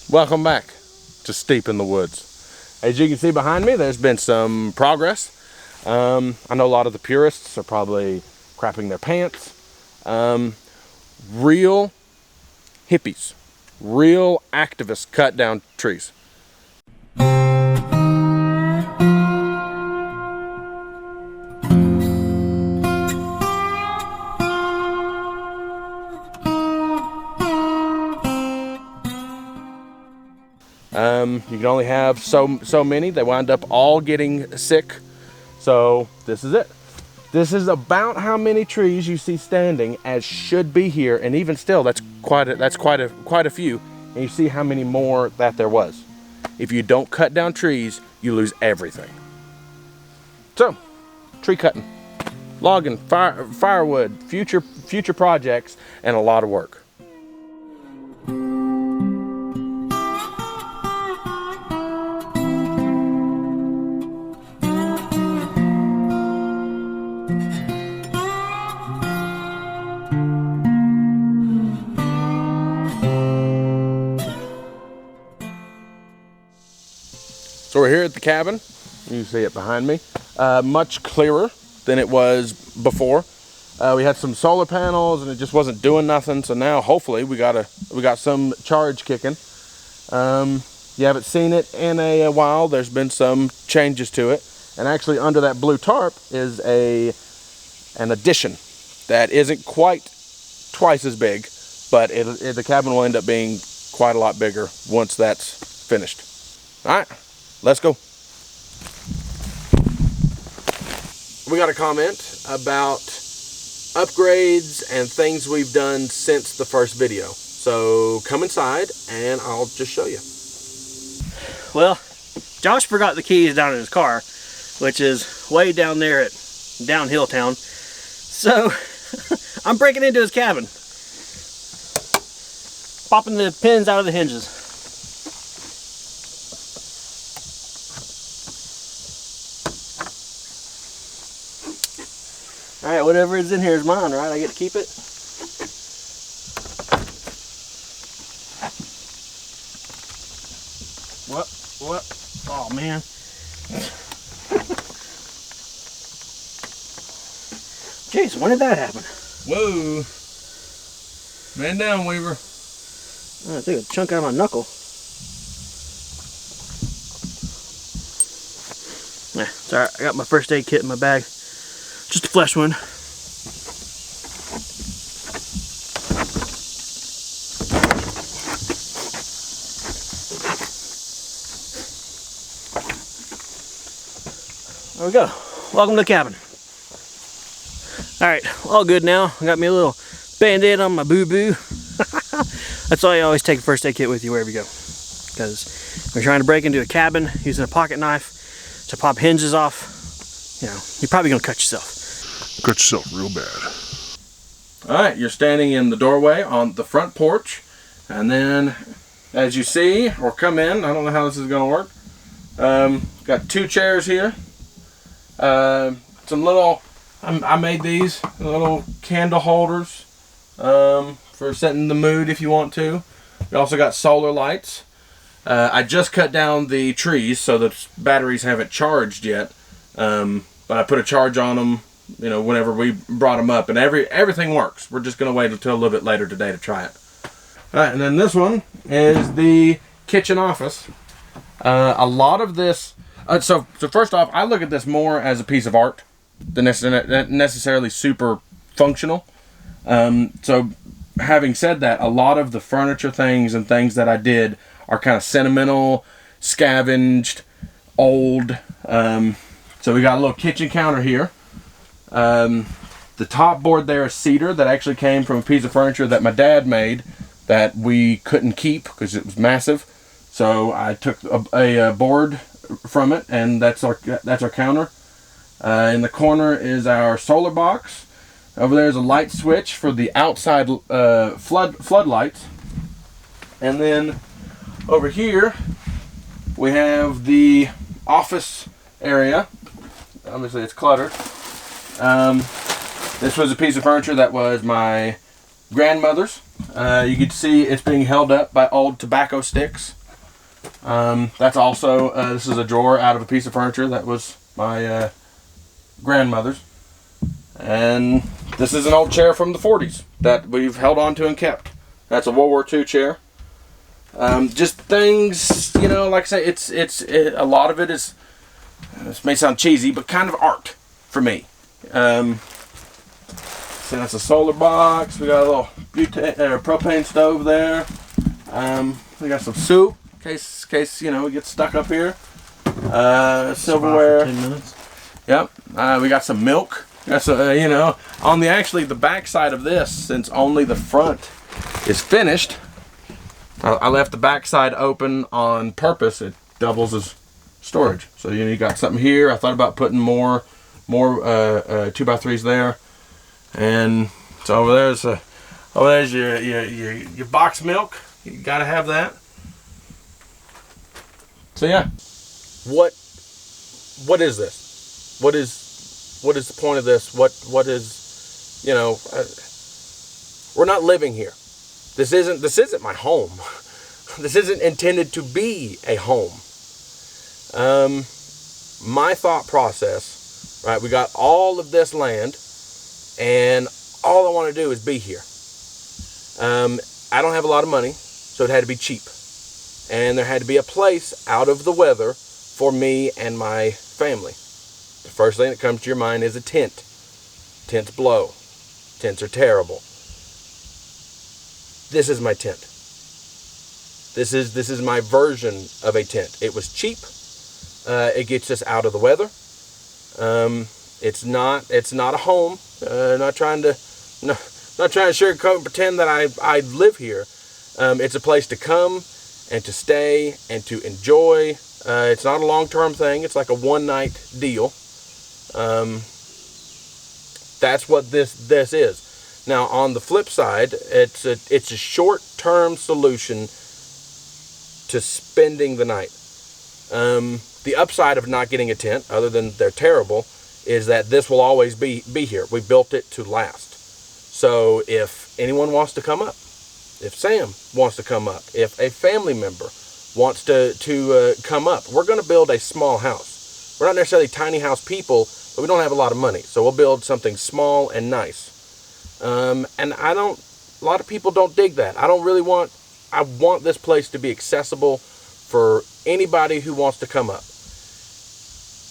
Welcome back to Steep in the Woods. As you can see behind me, there's been some progress. I know a lot of the purists are probably crapping their pants. Real hippies, real activists cut down trees. You can only have so many. They wind up all getting sick. So this is it. This is about how many trees you see standing as should be here, and even still, that's quite a few. And you see how many more that there was. If you don't cut down trees, you lose everything. So, tree cutting, logging, firewood, future projects, and a lot of work. So we're here at the cabin. You see it behind me. Much clearer than it was before. We had some solar panels and it just wasn't doing nothing. So now hopefully we got some charge kicking. You haven't seen it in a while. There's been some changes to it. And actually under that blue tarp is an addition that isn't quite twice as big, but the cabin will end up being quite a lot bigger once that's finished. All right. Let's go. We got a comment about upgrades and things we've done since the first video. So come inside and I'll just show you. Well, Josh forgot the keys down in his car, which is way down there at Downhill Town. So I'm breaking into his cabin, popping the pins out of the hinges. Alright, whatever is in here is mine, right? I get to keep it? What? Oh, man. Jeez, when did that happen? Whoa. Man down, Weaver. I took a chunk out of my knuckle. Nah, it's alright. I got my first aid kit in my bag. Just a flesh wound. There we go. Welcome to the cabin. Alright, all good now. I got me a little band-aid on my boo-boo. That's why you always take a first aid kit with you wherever you go. Because if you're trying to break into a cabin using a pocket knife to pop hinges off, you know, you're probably going to cut yourself. Cut yourself real bad. All right, you're standing in the doorway on the front porch. And then, as you see, or come in, I don't know how this is going to work. Got two chairs here. Some little, I made these little candle holders for setting the mood if you want to. We also got solar lights. I just cut down the trees so the batteries haven't charged yet. But I put a charge on them, you know, whenever we brought them up, and everything works. We're just going to wait until a little bit later today to try it. All right, and then this one is the kitchen office. A lot of this, so first off, I look at this more as a piece of art than necessarily super functional. So having said that, a lot of the furniture things and things that I did are kind of sentimental, scavenged, old. So we got a little kitchen counter here. The top board there is cedar that actually came from a piece of furniture that my dad made that we couldn't keep because it was massive. So I took a board from it, and that's our counter. In the corner is our solar box. Over there is a light switch for the outside floodlights. And then over here we have the office area. Obviously it's cluttered. This was a piece of furniture that was my grandmother's. You can see it's being held up by old tobacco sticks. That's also, this is a drawer out of a piece of furniture that was my grandmother's. And this is an old chair from the 40s that we've held on to and kept. That's a World War II chair. Just things, you know, like I say, a lot of it is, this may sound cheesy, but kind of art for me. So that's a solar box. We got a little propane stove there. We got some soup in case you know we get stuck up here. Silverware. 10 minutes. Yep. We got some milk. That's you know, on the back side of this, since only the front is finished, I left the back side open on purpose. It doubles as storage. So you know, you got something here. I thought about putting more 2x3s there, and so over there's your box milk. You gotta have that. So yeah, what is this? What is the point of this? What is, you know? We're not living here. This isn't my home. This isn't intended to be a home. My thought process, right? We got all of this land, and all I want to do is be here. I don't have a lot of money, so it had to be cheap. And there had to be a place out of the weather for me and my family. The first thing that comes to your mind is a tent. Tents blow. Tents are terrible. This is my tent. This is my version of a tent. It was cheap. It gets us out of the weather. It's not a home. Not trying to sugarcoat and pretend that I live here. It's a place to come and to stay and to enjoy. It's not a long-term thing. It's like a one-night deal. That's what this is. Now, on the flip side, it's a short-term solution to spending the night. The upside of not getting a tent, other than they're terrible, is that this will always be here. We built it to last. So if anyone wants to come up, if Sam wants to come up, if a family member wants to come up, we're going to build a small house. We're not necessarily tiny house people, but we don't have a lot of money. So we'll build something small and nice. And a lot of people don't dig that. I want this place to be accessible for anybody who wants to come up.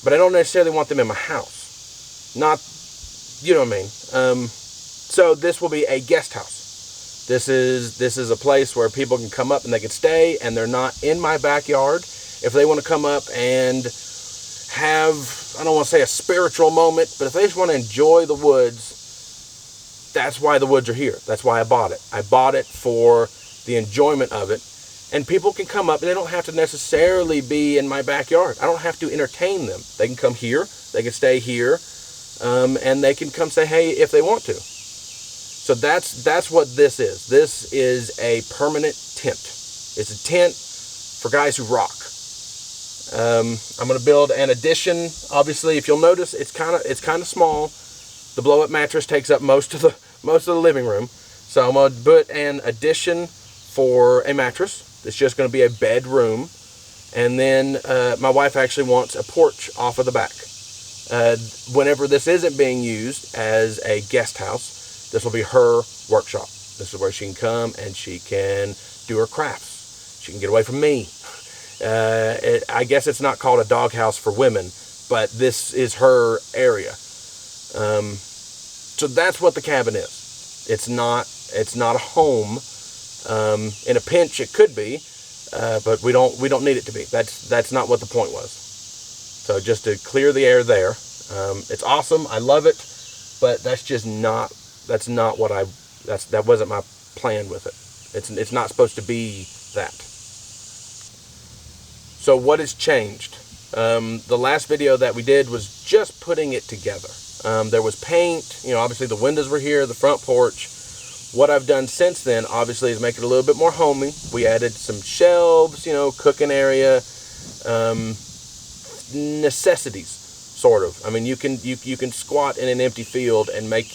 But I don't necessarily want them in my house. Not, you know what I mean? So this will be a guest house. This is a place where people can come up and they can stay, and they're not in my backyard. If they want to come up and have, I don't want to say a spiritual moment, but if they just want to enjoy the woods, that's why the woods are here. That's why I bought it. I bought it for the enjoyment of it. And people can come up, and they don't have to necessarily be in my backyard. I don't have to entertain them. They can come here, they can stay here, and they can come say hey if they want to. So that's what this is. This is a permanent tent. It's a tent for guys who rock. I'm going to build an addition. Obviously, if you'll notice, it's kind of small. The blow-up mattress takes up most of the living room. So I'm going to put an addition for a mattress. It's just going to be a bedroom. And then my wife actually wants a porch off of the back. Whenever this isn't being used as a guest house, this will be her workshop. This is where she can come and she can do her crafts. She can get away from me. I guess it's not called a doghouse for women, but this is her area. So that's what the cabin is. It's not a home. In a pinch, it could be, but we don't need it to be. That's not what the point was. So just to clear the air there. It's awesome. I love it, but that wasn't my plan with it. It's not supposed to be that. So what has changed? The last video that we did was just putting it together. There was paint, obviously the windows were here, the front porch. What I've done since then, obviously, is make it a little bit more homey. We added some shelves, cooking area, necessities, sort of. I mean, you can squat in an empty field and make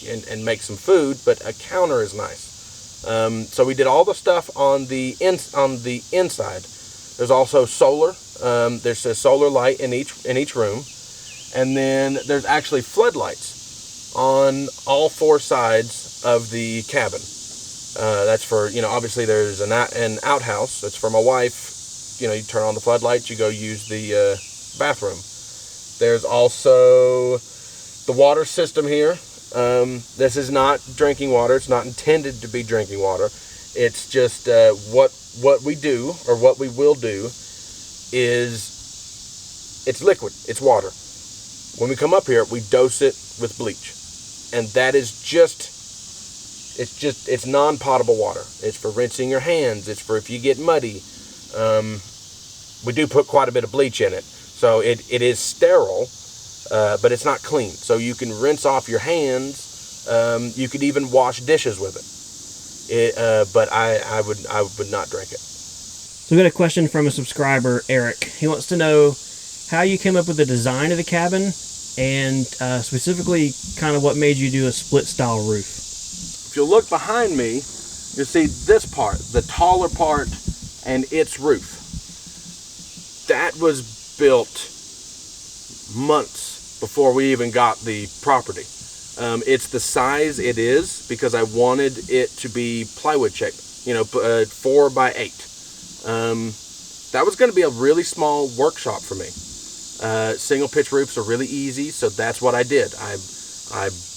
some food, but a counter is nice. So we did all the stuff on the inside. There's also solar. There's a solar light in each room, and then there's actually floodlights on all 4 sides of the cabin. That's for, obviously there's an outhouse. That's for my wife. You turn on the floodlights, you go use the bathroom. There's also the water system here. This is not drinking water. It's not intended to be drinking water. It's just what we do, or what we will do, is it's liquid. It's water. When we come up here, we dose it with bleach, and that is it's non-potable water. It's for rinsing your hands. It's for if you get muddy. We do put quite a bit of bleach in it, so it is sterile. But it's not clean, so you can rinse off your hands. You could even wash dishes with it. But I would not drink it. So we got a question from a subscriber, Eric. He wants to know how you came up with the design of the cabin, and specifically kind of what made you do a split style roof. If you look behind me, you'll see this part, the taller part, and its roof. That was built months before we even got the property. It's the size it is because I wanted it to be plywood shaped, 4 by 8. That was going to be a really small workshop for me. Single pitch roofs are really easy, so that's what I did. I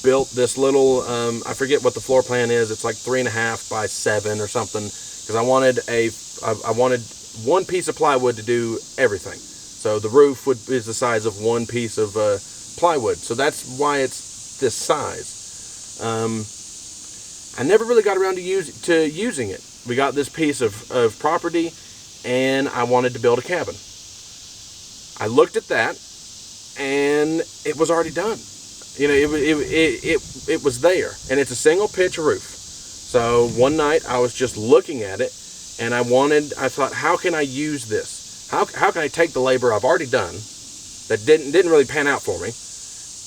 built this little, I forget what the floor plan is. It's like 3.5 by 7 or something, because I wanted one piece of plywood to do everything. So the roof is the size of one piece of plywood. So that's why it's this size. I never really got around to using it. We got this piece of property, and I wanted to build a cabin. I looked at that, and it was already done. It was there, and it's a single pitch roof. So one night I was just looking at it, and I thought, how can I use this? How can I take the labor I've already done that didn't really pan out for me,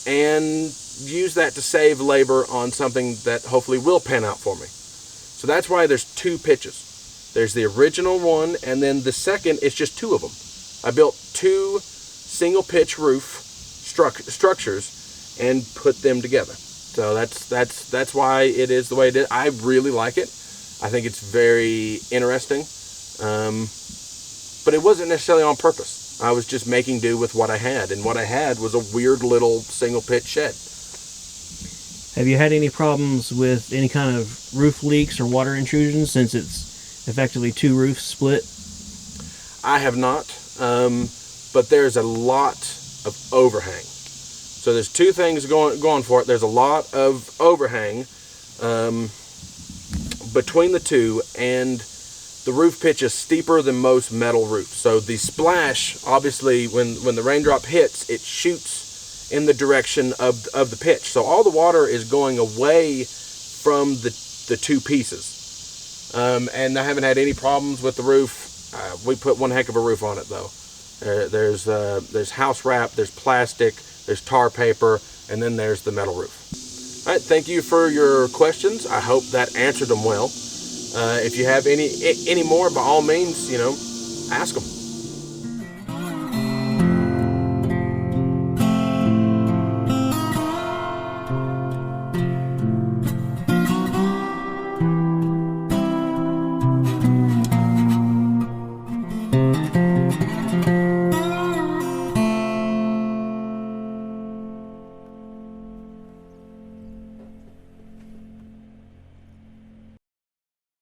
and use that to save labor on something that hopefully will pan out for me? So that's why there's 2 pitches. There's the original one, and then the second is just 2 of them. I built 2 single pitch roof structures and put them together. So that's why it is the way it is. I really like it. I think it's very interesting. But it wasn't necessarily on purpose. I was just making do with what I had, and what I had was a weird little single pitch shed. Have you had any problems with any kind of roof leaks or water intrusions since it's effectively 2 roofs split? I have not, but there's a lot of overhang. So there's 2 things going for it. There's a lot of overhang between the 2, and the roof pitch is steeper than most metal roofs. So the splash, obviously, when the raindrop hits, it shoots in the direction of the pitch. So all the water is going away from the 2 pieces. And I haven't had any problems with the roof. We put one heck of a roof on it, though. There's house wrap, there's plastic, there's tar paper, and then there's the metal roof. All right, thank you for your questions. I hope that answered them well. If you have any more, by all means, ask them.